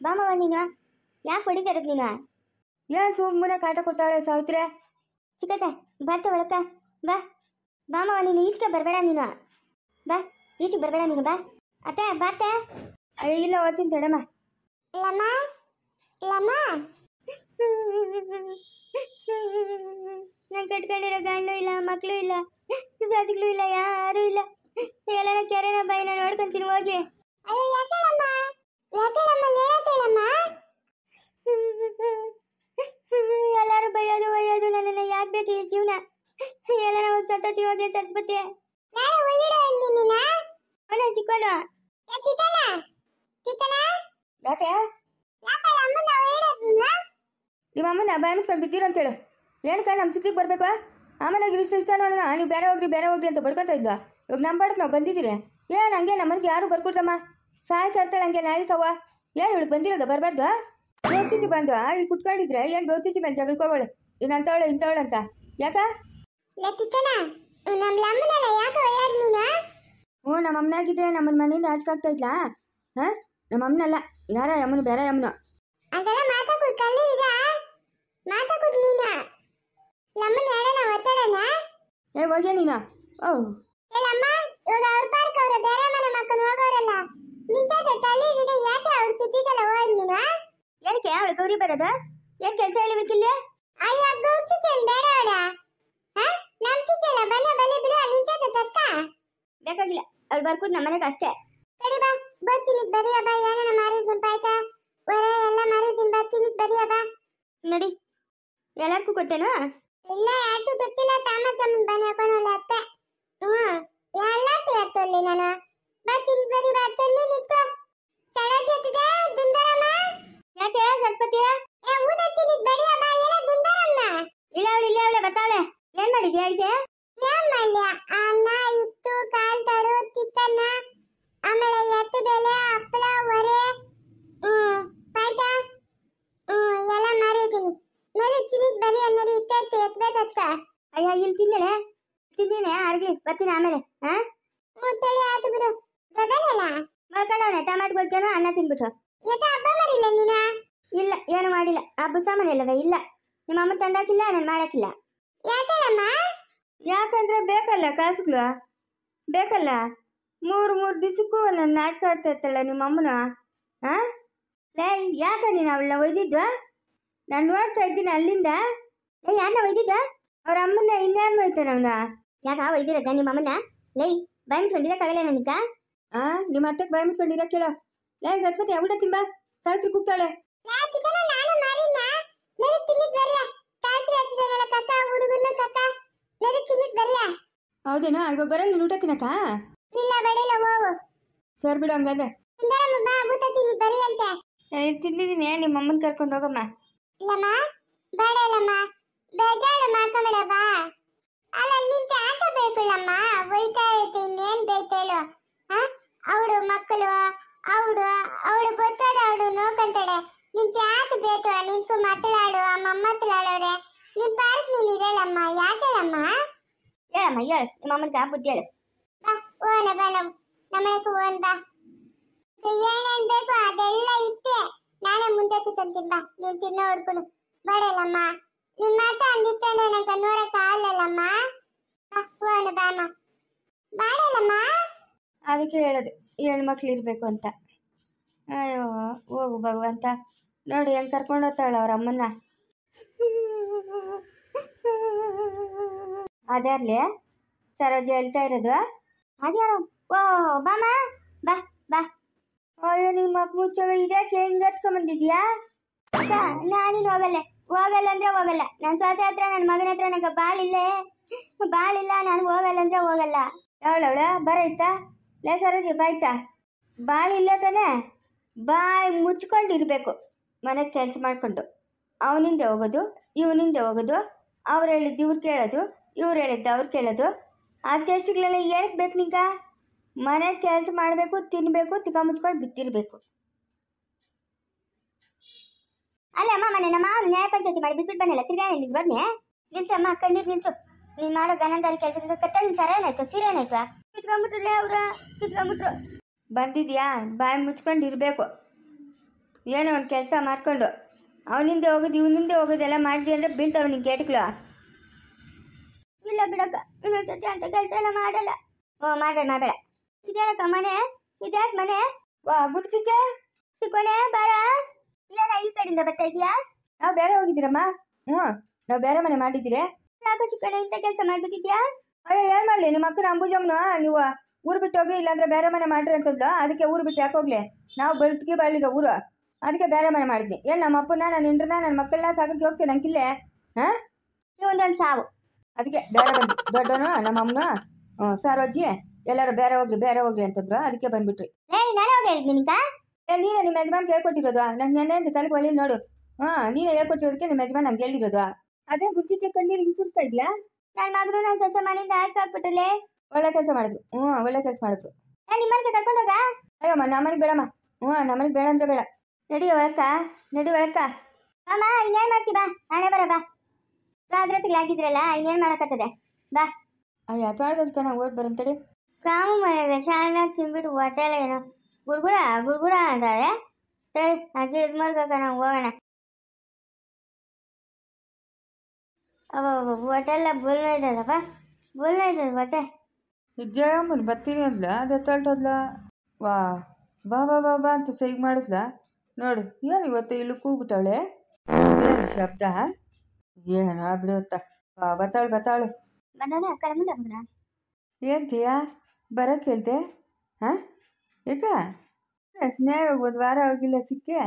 ಬಾಮವ ನೀನು ಯಾಕೆ ಹೊಡಿತಾ ಇರೋದು ನೀನು? ಏನು ಸುಮ್ಮನೆ ಕಾಟ ಕೊಡ್ತಾಳೆ ಸಾವಿತ್ರಿ. ಚಿಕ್ಕಕ್ಕ ಬರ್ತ ಒಳಕ ಬಾ. ಬಾಮವ ನೀನು ಈಚೆಗೆ ಬರಬೇಡ ನೀನು. ಬಾ ಈಚೆಗೆ ಬರಬೇಡ ನೀನು. ಬಾ ಅತ್ತೆ ಬಾತ. ಇಲ್ಲ ಓದ್ತೀನಿ ತಡಮ್ಮ. ಲಮ್ಮ ಲಮ್ಮ ನಾನು ಕಟ್ಕೊಂಡಿರೋ ಗಂಡು ಇಲ್ಲ, ಮಕ್ಕಳು ಇಲ್ಲ, ಸಾಜಿಗಳು ಇಲ್ಲ, ಯಾರು ಇಲ್ಲ. ಎಲ್ಲರ ಕೆರೆನ ಬೈನ ನೋಡ್ಕೊಂತೀನಿ ಹೋಗಿ. ಎಲ್ಲಾರು ಬೈಯೋದು ಒಯ್ಯೋದು ನನ್ನನ್ನು ಯಾಕೆ ಬೇಕು ಈ ಜೀವನ? ಎಲ್ಲರ ಒಂದು ಸತ್ತತಿ ಹೋಗಿ ತರಿಸ್ಬತ್ತೆ. ಸಿಕ್ಕೋಣ ಯಾಕೆ ನಿಮ್ಮ ಅಮ್ಮನ ಬಾಯಿ ಮುಚ್ಕೊಂಡು ಬಿದ್ದೀರ ಅಂತೇಳು. ಏನಕ್ಕ ನಮ್ಮ ಸುತ್ತಿಗೆ ಬರಬೇಕು? ಆಮೇಲೆ ಇಷ್ಟ ನೋಡೋಣ ನೀವು ಬೇರೆ ಹೋಗ್ರಿ ಅಂತ ಬಡ್ಕೊತ ಇದ್ವಾ. ಇವಾಗ ನಮ್ಮ ಬಾಡಕ್ಕೆ ನಾವು ಬಂದಿದ್ದೀರಿ. ಏನು ಹಂಗೆ ನಮ್ಮನಿಗೆ ಯಾರು ಬರ್ಕೊಡ್ತಮ್ಮ ಸಾಯ್ತಾ ಇರ್ತಾಳೆ ಹಂಗೆ ನಾಯಿ ಸವ್ವ. ಏನು ಇವಳು ಬಂದಿರೋದು ಬರಬಾರ್ದು? ಗೌತಿಜಿ ಬಂದು ಇಲ್ಲಿ ಕುತ್ಕೊಂಡಿದ್ರೆ ಏನು ಗೌತಿಜಿ ಮೇಲೆ ಜಗಳಕೋಗಳು ನೀನು ಅಂತವಳೆ ಇಂಥವಳು ಅಂತ ಯಾಕ? ಹ್ಞೂ ನಮ್ಮ ಅಮ್ಮನಾಗಿದ್ರೆ ನಮ್ಮನ ಮನೆಯಿಂದ ಆಚಕಾಗ್ತಾ ಇದ್ಲಾ? ಹಾಂ ನಮ್ಮ ಅಮ್ಮನಲ್ಲ, ಯಾರ ಅಮ್ಮನು ಬೇರೆ ಅಮ್ಮನು. ಏ ಹೋಗ್ಯ ನೀನು. ಓಹ್ ಏನಕ್ಕೆ ಅವಳು ಗೌರಿ ಬರೋದು? ಏನ್ ಕೆಲಸ ಹೇಳಬೇಕಿಲ್ಲ? ಬೇಕಾಗಿಲ್ಲ, ಅವಳು ಬರ್ಕೂದ್ ನಮ್ಮನೆಗೆ ಅಷ್ಟೇ. ನೋಡಿ ಎಲ್ಲಾರ್ಗೂ ಕೊಟ್ಟೇನು? ಇಲ್ಲ ಯಾಕೆ ಗೊತ್ತಿಲ್ಲ. ತಾಮಚಮ್ಮ ಬನ್ನಿ ಹಾಕೊಂಡು ಅತ್ತೆ. ಎಲ್ಲಾರ್ತು ನಾನು ಬರ್ತೀನಿ ಬರೀ ಬರ್ತಲ್ಲಿ ನಿಂತು ಚೆನ್ನಾಗಿರ್ತದೆ ದುಂದರಮ್ಮ. ಯಾಕೆ ಸರಸ್ವತಿಯ ಊಟ ಹಚ್ಚಿದ್ ಬರೀ ಅಮ್ಮ ಎಲ್ಲ ದುಂದರಮ್ಮ. ಇಲ್ಲ ಅವಳೆ ಬರ್ತಾವಳೆ. ಏನ್ ಮಾಡಿದ್ಯ ಅಡಿಗೆ? ಏನ್ ಮಾಡ್ಯ? ಅನ್ನ ಇತ್ತು, ಕಾಲ್ ತಡು, ಚಿತ್ತನ್ನ, ಆಮೇಲೆ ಎತ್ತು ಬೆಲೆ, ಹಪ್ಪಳ, ಒರೆ, ಪಾಯ್ತ ಎಲ್ಲ ಮಾಡಿದ್ದೀನಿ. ನೋಡಿ ಚಿನಿಸ್ ಬರೀ ಅನ್ನೋದು ಇತ್ತು ಎತ್ಬೇಕತ್ತ. ಅಯ್ಯ ಇಲ್ಲಿ ತಿಂದಿನೇ ಅರ್ಗಿ ಬರ್ತೀನಿ ಆಮೇಲೆ. ಮುತ್ತಳಿ ಆತು ಬಿಡು. ಗದನಲ್ಲ ಮಲ್ಕೊಂಡವನೆ ಟಮಾಟೊ ಗೊಜ್ಜನು ಅನ್ನ ತಿನ್ಬಿಟ್ಟು. ಯಾಕೆ ಹಬ್ಬ ಮಾಡಿಲ್ಲ ನೀನ? ಇಲ್ಲ ಏನು ಮಾಡಿಲ್ಲ. ಹಬ್ಬ ಸಾಮಾನು ಇಲ್ಲವೇ? ಇಲ್ಲ. ನಿಮ್ಮ ಅಮ್ಮ ತಂದಾಕಿಲ್ಲ, ನಾನು ಮಾಡಕ್ಕಿಲ್ಲ. ಯಾಕಮ್ಮ? ಯಾಕಂದ್ರೆ ಬೇಕಲ್ಲ ಕಾಸುಗಳು ಬೇಕಲ್ಲ. ಮೂರು ದಿವಸಕ್ಕೂ ಒಂದೊಂದು ನಾಟಕ ಆಡ್ತಾ ಇರ್ತಾಳೆ ನಿಮ್ಮ ಅಮ್ಮನ. ಲೇ ಯಾಕೆ ನೀನು ಅವಳನ್ನ ಒಯ್ದಿದ್ದು? ನಾನು ನೋಡ್ತಾ ಇದ್ದೀನಿ ಅಲ್ಲಿಂದ. ಯಾರನ್ನ ಒಯ್ದಿದ್ದ? ಅವ್ರ ಅಮ್ಮನ ಇನ್ಯಾರನ್ನ ಒಯ್ತಾನೆ ಅವನ? ಯಾಕ ಒಯ್ದಿರದ ನಿಮ್ಮ ಅಮ್ಮನ? ಲೈ ಬಾಯಿ ಮುಚ್ಕೊಂಡಿರಕ್ಕಾಗಲ್ಲ ನನಗ. ನಿಮ್ಮ ಅತ್ತಕ್ಕೆ ಬಾಯಿ ಮುಚ್ಕೊಂಡಿರ ಕೇಳೋ. ಲೇ ಸರಸ್ವತಿ ಊಟ ತಿಂಬ. ಸಾವಿತ್ರಿ ಕೂಗ್ತಾಳೆ. ನಾನು ಮಾಡಿನ ನರಿ ತಿನ್ನಿದ್ ಬರ್ಯ. ಕಾಲ್ತ್ರಿ ಹತ್ತಿದನಲ್ಲ ಕಕ್ಕ ಹುಡುಗನ ಕಕ್ಕ ನರಿ ತಿನ್ನಿದ್ ಬರ್ಯ. ಹೌದೇನೋ? ಇವಾಗ ಬರಲ್ಲ ನೀನು ಊಟ ತಿನ್ನಕ? ಇಲ್ಲ ಬಡಿಲ್ಲ ಹೋಗು. ಸರ್ ಬಿಡು ಹಂಗಾದ್ರೆ. ಸುಂದರಮ್ಮ ಬಾ ಊಟ ತಿನ್ನಿದ್ ಬರಿ ಅಂತೆ. ಇಲ್ಲಿ ತಿಂದಿದ್ದೀನಿ, ನಿಮ್ಮ ಅಮ್ಮನ ಕರ್ಕೊಂಡು ಹೋಗಮ್ಮ. ಇಲ್ಲಮ್ಮ ಬೇಡ ಇಲ್ಲಮ್ಮ, ಬೇಜಾರು ಮಾಡ್ಕೊಂಬೇಡ ಬಾ. ಅಲ್ಲ ನಿಂತ ಆಟ ಬೇಕಲ್ಲಮ್ಮ, ಒಯ್ತಾ ಇರ್ತಿ ಇನ್ನೇನ್ ಬೇಕೇಳು. ಅವಳು ಮಕ್ಕಳು ಅವಳು ಗೊತ್ತಾದ ಅವಳು ನೋಡ್ಕೊಂತಾಳೆ. ನಿಂತ ಯಾಕೆ ಬೇಕು? ನಿಂತು ಮಾತನಾಡು, ಅಮ್ಮ ಮಾತನಾಡೋರೆ ನಿನ್ ಪಾರ್ಕ್ ನೀನ್ ಇರಲ್ಲಮ್ಮ. ಯಾಕೇಳಮ್ಮ? ಹೇಳಮ್ಮ ಹೇಳು, ನಿಮ್ಮ ಅಮ್ಮನಿಗೆ ಬುದ್ಧಿ ಹೇಳು. ಬಾ ಓನ ಬಾ, ನಮ್ಮನೆಗೆ ಓನ್ ಬಾ. ಏನೇನ್ ಬೇಕು ಅದೆಲ್ಲ ಇಟ್ಟೆ ನಾನೇ ಮುಂದೆ ತಂತೀನಿ ಬಾ. ನೀನ್ ತಿನ್ನೋ ಹುಡ್ಕೊಂಡು ಬೇಡಲ್ಲಮ್ಮ. ನಿನ್ ಮಾತ ಅಂದಿತ್ತಂದ್ರೆ ನಂಗೆ ನೋಡಕ್ ಆಗಲ್ಲಮ್ಮ. ಓನ ಬಾಮ ಬೇಡಲ್ಲಮ್ಮ. ಅದಕ್ಕೆ ಹೇಳೋದು ಹೆಣ್ಮಕ್ಳು ಇರಬೇಕು ಅಂತ. ಅಯ್ಯೋ ಹೋಗು ಭಗವಂತ. ನೋಡಿ ಹೆಂಗೆ ಕರ್ಕೊಂಡು ಹೋಗ್ತಾಳೆ ಅವ್ರ ಅಮ್ಮನ್ನ. ಅದ್ಯಾರ್ಲಿ ಸರೋಜ ಹೇಳ್ತಾ ಇರೋದು? ಅದ್ಯಾರು? ಓ ಬಾಮ ಬಾ ಬಾ. ಅಯ್ಯೋ ನಿಮ್ಮ ಅಪ್ಪ ಮುಚ್ಚಾಗ ಇದ್ಯಾಕೆ ಹೆಂಗೆ ಹತ್ಕೊಂಬಂದಿದ್ಯಾ? ನಾನಿನ್ ಹೋಗಲ್ಲ ಅಂದ್ರೆ ಹೋಗಲ್ಲ. ನನ್ನ ಸೊಸೆ ಹತ್ರ ನನ್ನ ಮಗನ ಹತ್ರ ನಂಗೆ ಬಾಳಿಲ್ಲ. ನಾನು ಹೋಗಲ್ಲ ಅಂದ್ರೆ ಹೋಗಲ್ಲ. ಅವಳವಳ ಬರೈತಾ? ಲೇ ಸರೋಜಿ ಬಾಯ್ತಾ? ಬಾಳಿಲ್ಲ ತಾನೆ? ಬಾಯಿ ಮುಚ್ಕೊಂಡಿರ್ಬೇಕು. ಮನೆಗೆ ಕೆಲಸ ಮಾಡಿಕೊಂಡು ಅವನಿಂದೆ ಹೋಗೋದು, ಇವನಿಂದೆ ಹೋಗೋದು, ಅವ್ರು ಹೇಳಿದ್ದು ಇವ್ರು ಕೇಳೋದು, ಇವ್ರು ಹೇಳಿದ್ದು ಅವ್ರು ಕೇಳೋದು. ಆ ಚೇಷ್ಟೆಗಳೆಲ್ಲ ಏನಕ್ಕೆ ಬೇಕು ನಿಂಗ? ಮನೆಗೆ ಕೆಲಸ ಮಾಡಬೇಕು, ತಿನ್ನಬೇಕು, ತಿಕ್ಕ ಮುಚ್ಕೊಂಡು ಬಿತ್ತಿರಬೇಕು. ಅಲ್ಲ ಅಮ್ಮ ಮನೆ ನಮ್ಮ ನ್ಯಾಯ ಪಂಚಾಯತಿ ಮಾಡಿ ಬಿಟ್ಬಿಟ್ಟು ಬನ್ನಲ್ಲ ತಿರ್ಗಾ ನಿಲ್ಸೋದ್ನೆ. ನಿಲ್ಸಮ್ಮ ಕಣ್ಣೀರು ನಿಲ್ಸು. ನೀನು ಮಾಡೋ ಗನಂದಾರಿ ಕೆಲಸ ಕಟ್ಟ ನಿನ್ ಸರ ಏನಾಯ್ತು? ಸೀರೆ ಏನಾಯ್ತು? ಕಿತ್ಕೊಂಡ್ಬಿಟ್ರಲ್ಲೇ ಅವ್ರ ಕಿತ್ಕೊಂಡ್ಬಿಟ್ರು. ಬಂದಿದ್ಯಾ? ಬಾಯಿ ಮುಚ್ಕೊಂಡು ಇರಬೇಕು. ಏನೋ ಒಂದು ಕೆಲಸ ಮಾಡ್ಕೊಂಡು ಅವನಿಂದೆ ಹೋಗೋದು ಇವನಿಂದೆ ಹೋಗೋದೆಲ್ಲ ಮಾಡಿದೆ ಅಂದರೆ ಬೀಳ್ತಾವೆ ನಿನ್ನ ಗೇಟ್ಗಳು. ಇಲ್ಲ ಬಿಡಕ್ಕ, ಇನ್ನೊಂದ್ಸತಿ ಅಂತ ಕೆಲಸ ಎಲ್ಲ ಮಾಡಲ್ಲ. ಮಾಡಬೇಡ. ಇದ್ಯಾಕ ಮನೆ? ಇದ್ಯಾಕೆ ಮನೆ? ವಾ ಗುಡ್ಚಿಚ್ಚೆ ಸಿಕ್ಕೋಣೆ ಬಾರ. ಇಲ್ಲ ಈ ಕಡೆಯಿಂದ ಬರ್ತಾ ಇದೀಯಾ? ನಾವು ಬೇರೆ ಹೋಗಿದ್ದೀರಮ್ಮ. ನಾವು ಬೇರೆ ಮನೆ ಮಾಡಿದ್ದೀರಿ. ಯಾಕೋ ಸಿಕ್ಕೋಣೆ ಇಂಥ ಕೆಲಸ ಮಾಡ್ಬಿಟ್ಟಿದ್ಯಾ? ಅಯ್ಯೋ ಏನು ಮಾಡಲಿ, ನಿಮ್ಮ ಅಕ್ಕನ ಅಂಬುಜಮ್ಮನ ನೀವು ಊರು ಬಿಟ್ಟು ಹೋಗ್ರಿ, ಇಲ್ಲಾಂದ್ರೆ ಬೇರೆ ಮನೆ ಮಾಡ್ರಿ ಅಂತಂದ್ಲು. ಅದಕ್ಕೆ ಊರು ಬಿಟ್ಟು ಯಾಕೆ ಹೋಗ್ಲಿ, ನಾವು ಬೆಳ್ತಿಗೆ ಬಾಳಿರೋ ಊರು, ಅದಕ್ಕೆ ಬೇರೆ ಮನೆ ಮಾಡಿದ್ನಿ. ಏನು ನಮ್ಮ ಅಪ್ಪನ ನನ್ನ ಹೆಂಡ್ರನ್ನ ನನ್ನ ಮಕ್ಕಳನ್ನ ಸಾಕಕ್ಕೆ ಹೋಗ್ತೀನಿ ನಂಗಿಲ್ಲೇ. ಹಾಂ ಇವೊಂದೊಂದು ಸಾವು. ಅದಕ್ಕೆ ಬೇರೆ ಬಂದು ದೊಡ್ಡವನು ನಮ್ಮ ಅಮ್ಮನ ಸಾರೋಜ್ಜಿ ಎಲ್ಲರೂ ಬೇರೆ ಹೋಗ್ರಿ ಅಂತಂದ್ರು. ಅದಕ್ಕೆ ಬಂದ್ಬಿಟ್ರಿ. ನಾನೇ ಹೋಗಿ ಹೇಳಿದ್ದೀನಿ ನಿಂತ. ನೀನೇ ನಿಮ್ಮ ಯಜಮಾನ್ ಹೇಳ್ಕೊಟ್ಟಿರೋದು. ನಂಗೆ ನೆನ್ನೆಯಿಂದ ತಲೆಗೆ ಒಳ್ಳೆ ನೋಡು. ನೀನೇ ಹೇಳ್ಕೊಟ್ಟಿರೋದಕ್ಕೆ ನಿಮ್ಮ ಯಜಮಾನ್ ನಂಗೆ ಹೇಳಿರೋದು. ಅದೇ ಗುಡ್ಚಿಚ್ಚೆ ಕಣ್ಣೀರು ಹಿಂಗೆ ಸುರಿಸ್ತಾ ಇದ್ಯಾ? ನನ್ನ ಮಗನು ನನ್ನ ಸೊಸೆ ಮನೆಯಿಂದ ಹಾಕ್ಬಿಟ್ಟಲೆ. ಒಳ್ಳೆ ಕೆಲಸ ಮಾಡಿದ್ರು. ಒಳ್ಳೆ ಕೆಲಸ ಮಾಡಿದ್ರು. ನಿಮ್ಮನೆಗೆ ಕರ್ಕೊಂಡೋಗ. ಅಯ್ಯಮ್ಮ ನಮ್ಮನೆಗೆ ಬೇಡಮ್ಮ. ನಮ್ಮನೆಗೆ ಬೇಡ ಅಂದ್ರೆ ಬೇಡ. ನಡಿ ಒಳಕ್ಕ. ಅಮ್ಮ ಇನ್ನೇನು ಮಾಡ್ತೀವಿ ಬಾ, ನಾಳೆ ಬರ ಬಾ. ಜಾಗ್ರತೆಗಳಾಗಿದ್ರಲ್ಲ, ಇನ್ನೇನು ಮಾಡೋಕ್ಕತ್ತದೆ ಬಾ. ಅಯ್ಯ ತೊಳೆದಕ್ಕೆ ನಾವು ಓಟ್ ಬರಂತಡಿ. ಕಾಮು ಮನೆಗೆ ಶಾಲೆನಾಗ ತಿಂದ್ಬಿಟ್ಟು ಹೊಟ್ಟೆಲ್ಲ ಏನೋ ಗುಡ್ಗುಡ ಅಂತಾರೆ. ಸರಿ ಹಾಗೆ ಇದು ಮಾಡ್ಬೇಕ, ನಾವು ಹೋಗೋಣ. ಹೊಟ್ಟೆಲ್ಲ ಬುಲ್ನ ಇದ್ದದಪ್ಪ, ಹೊಟ್ಟೆ. ಜಯಮ್ಮನ್ ಬರ್ತೀನಿ ಅಂದ್ಲ, ಅದು ತಳ್ಟೋದ್ಲ. ವಾ ಬಾ ಬಾ ಬಾ ಬಾ ಅಂತ ಸೈಗ್ ಮಾಡಿದ್ಲ. ನೋಡು ಏನು ಇವತ್ತು ಇಲ್ಲಿ ಕೂಗ್ಬಿಟ್ಟವಳೆ. ಏನು ಶಬ್ದ? ಏನೋ ಬಿಡುತ್ತ. ಬತ್ತಾಳು ಬಂದವನೇ ಅಕ್ಕಳ ಮುಂದೆ ಹೋಗೋಣ. ಏನು ಜಯ ಬರೋಕ್ಕೆ ಹೇಳ್ತೆ? ಹಾಂ ಯಾಕ ಸ್ನೇಹವಾಗಿ ಒಂದು ವಾರ ಹೋಗಿಲ್ಲ ಸಿಕ್ಕೆ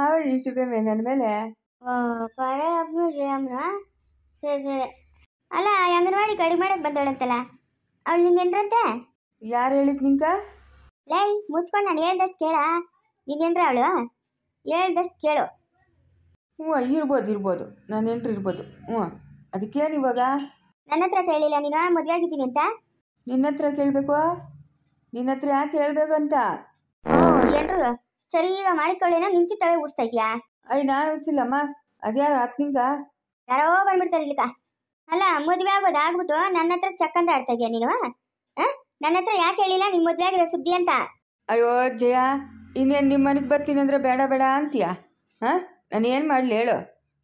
ಅವಳು ಇಷ್ಟು ಬೇಮೆ ನನ್ನ ಮೇಲೆ. ಪರಪ್ಪನು ಜಯಮ್ಮನ. ಸರಿ ಅಲ್ಲ, ಅಂಗನವಾಡಿ ಕಡಿಮೆ ಮಾಡಕ್ಕೆ ಬಂದವಳಂತಲ್ಲ, ಅವಳು ನಿಂಗೇನ್ರಂತೆ? ಯಾರು ಹೇಳಿದ್ ನಿಂಕ? ಲೈ ಮುಚ್ಕೊಂಡು ನಾನು ಹೇಳ್ದಷ್ಟು ಕೇಳ. ನಿಂಗೇನ್ರ ಅವಳು? ಹೇಳ್ದಷ್ಟು ಕೇಳು. ಇರ್ಬೋದು ನಾನು ಏನ್ರು ಇರ್ಬೋದು. ಅದಕ್ಕೇನು ಇವಾಗ? ನನ್ನ ಹತ್ರ ಕೇಳಿಲ್ಲ ನೀನು ಮದುವೆ ಆಗಿದ್ದೀನಿ ಅಂತ? ನಿನ್ನ ಹತ್ರ ಕೇಳಬೇಕು. ನಿನ್ನ ಹತ್ರ ಯಾಕೆ ಹೇಳ್ಬೇಕು ಅಂತ? ಏನ್ರು ಸರಿ ಈಗ ಮಾಡಿಕೊಳ್ಳೇನೋ ನಿಂತಿ ತಲೆ ಊಸ್ತಾ ಇದೆಯಾ? ನಾನು ಉಸಿಲ್ಲಮ್ಮ. ಅದ್ಯಾರು ಆತ್ ನಿಂಗ? ಯಾರೋ ಬಂದ್ಬಿಡ್ತಾರೆ ಇಲ್ಲಿಕ. ಅಲ್ಲ ಮದುವೆ ಆಗೋದು ಆಗ್ಬಿಟ್ಟು ನನ್ನ ಹತ್ರ ಚಕ್ಕಂತ ಆಡ್ತಾ ಇದೆಯಾ ನೀನು? ನನ್ನ ಹತ್ರ ಯಾಕೆ ಹೇಳಿಲ್ಲ ನಿಮ್ಮ ಮದುವೆ ಆಗಿರೋ ಸುದ್ದಿ ಅಂತ? ಅಯ್ಯೋ ಜಯ, ಇನ್ನೇನು ನಿಮ್ಮ ಮನೆಗೆ ಬರ್ತೀನಿ ಅಂದರೆ ಬೇಡ ಅಂತೀಯ? ನಾನು ಏನು ಮಾಡಲಿ ಹೇಳು?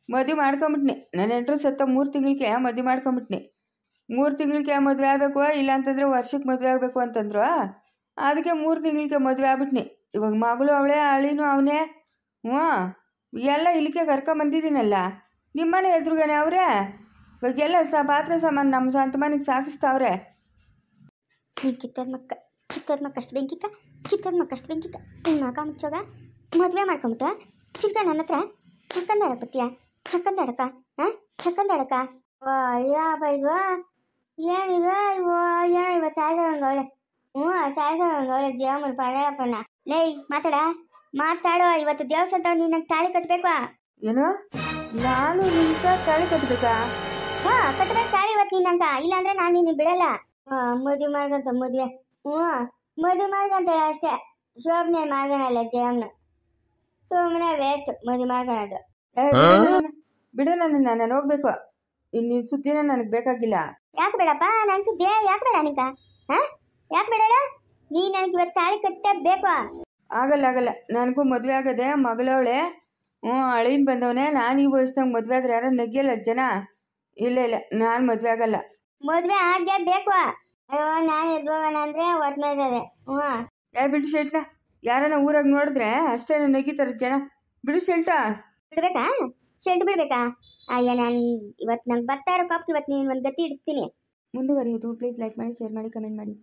ಮದುವೆ ಮಾಡ್ಕೊಂಬಿಟ್ನಿ. ನನ್ನ ಹೆಂಡ್ರು ಸತ್ತ 3 ತಿಂಗಳಿಗೆ ಮದುವೆ ಮಾಡ್ಕೊಂಬಿಟ್ನಿ. 3 ತಿಂಗಳಿಗೆ ಮದುವೆ ಆಗಬೇಕು, ಇಲ್ಲಾಂತಂದರೆ ವರ್ಷಕ್ಕೆ ಮದುವೆ ಆಗಬೇಕು ಅಂತಂದ್ರು. ಅದಕ್ಕೆ 3 ತಿಂಗಳಿಗೆ ಮದುವೆ ಆಗ್ಬಿಟ್ನಿ. ಇವಾಗ ಮಗಳು ಅವಳೇ, ಅಳಿನೂ ಅವನೇ. ಎಲ್ಲ ಇಲ್ಲಿಗೆ ಕರ್ಕೊಂಬಂದಿದ್ದೀನಲ್ಲ. ನಿಮ್ಮನೆ ಎದುರುಗನೆ ಅವರೇ. ಇವಾಗೆಲ್ಲ ಪಾತ್ರೆ ಸಾಮಾನು ನಮ್ಮ ಸ್ವಂತ ಮನೆಗೆ ಸಾಕಿಸ್ತಾವ್ರೆ. ಕಿತ್ತದ ಮಕ್ಕಷ್ಟು ಬೆಂಕಿಕ್ಕ ನಿನ್ನ ಮಗ ಮುಚ್ಚೋಗ ಮದುವೆ ಮಾಡ್ಕೊಂಬಿಟ್ಟು ತಿರ್ಗ ನನ್ನ ಹತ್ರ ಚಕ್ಕಂದಾಡಕ್ ಚಕ್ಕಂದಾಡಕ ಯಾಪ ಇದು ಏನಿದು? ಏನೋ ಇವತ್ತು ಸಾಯ್ಸಂಗವಳೆ. ಸಾಯ್ಸಂಗವಳೆ ಜೀವಮ್ಮನ ಪಡಪ್ಪಣ್ಣ. ಲೈ ಮಾತಾಡೋ. ಇವತ್ತು ದೇವಸ್ಥಾನ ನೀನು ತಾಳಿ ಕಟ್ಟಬೇಕು. ಏನು? ನಾನು ನಿಂತ ತಾಳಿ ಕಟ್ಟಬೇಕಾ? ಕಟ್ಟಬೇಕು ತಾಳಿ ಇವತ್ತು ನಿನ್ನಂತ. ಇಲ್ಲಾಂದ್ರೆ ನಾನು ನಿನ್ನ ಬಿಡಲ್ಲ. ಮದುವೆ ಮದುವೆ ಮಾಡ್ಕೊಂತಾಳೆ ಅಷ್ಟೇ. ಶೋಭನೆ ಮಾಡ್ಕೊಳಲ್ಲ ಜಯಮ್ಮನ. ಸುಮ್ಮನೆ ವೇಸ್ಟ್ ಮದುವೆ ಮಾಡ್ಕೊಳೋದು. ಬಿಡು ನಾನು ಹೋಗ್ಬೇಕು. ಇನ್ನು ಸುದ್ದಿನ ನನಗೆ ಬೇಕಾಗಿಲ್ಲ. ಯಾಕೆ ಬೇಡಪ್ಪ? ನನ್ನ ಸುದ್ದಿ ಯಾಕೆ ಬೇಡ ನಿಂಕ? ಯಾಕೆ ಬೇಡಲ್ಲ? ನೀ ನನಗೆ ಇವತ್ತು ತಾಳಿ ಕಟ್ಟಬೇಕು. ಆಗಲ್ಲ. ನನಗೂ ಮದುವೆ ಆಗದೆ, ಮಗಳವಳೆ. ಅಳಿನ್ ಬಂದವನೇ. ನಾನು ಈ ವಯಸ್ಸಿನಾಗ ಮದುವೆ ಆದ್ರೆ ಯಾರು ನಗಿಯಲ್ಲ ಜನ. ಇಲ್ಲ ನಾನು ಮದುವೆ ಆಗಲ್ಲ. ಮದುವೆ ಆಗೇ ಬೇಕು. ಅಯ್ಯೋ ನಾನು ಎದ್ಗೋಗೋಣ ಅಂದ್ರೆ ಹೊಟ್ಟೆ ಇದ್ದದೆ. ಬಿಡು ಶೆಲ್ಟ. ಯಾರನ್ನ ಊರಾಗ ನೋಡಿದ್ರೆ ಅಷ್ಟೇ ನಗಿತಾರೆ ಜನ. ಬಿಡು ಶೆಲ್ಟ. ಬಿಡ್ಬೇಕಾ? ಶೆಲ್ಟ್ ಬಿಡ್ಬೇಕಾ? ಅಯ್ಯ ನಾನು ಇವತ್ತು ನಂಗೆ ಬರ್ತಾ ಇರೋ ಕಾಪ್ಗೆ ಇವತ್ತು ನೀನು ಒಂದು ಗತಿ ಇಡಿಸ್ತೀನಿ. ಮುಂದುವರಿಯುವುದು. ಪ್ಲೀಸ್ ಲೈಕ್ ಮಾಡಿ, ಶೇರ್ ಮಾಡಿ, ಕಮೆಂಟ್ ಮಾಡಿ.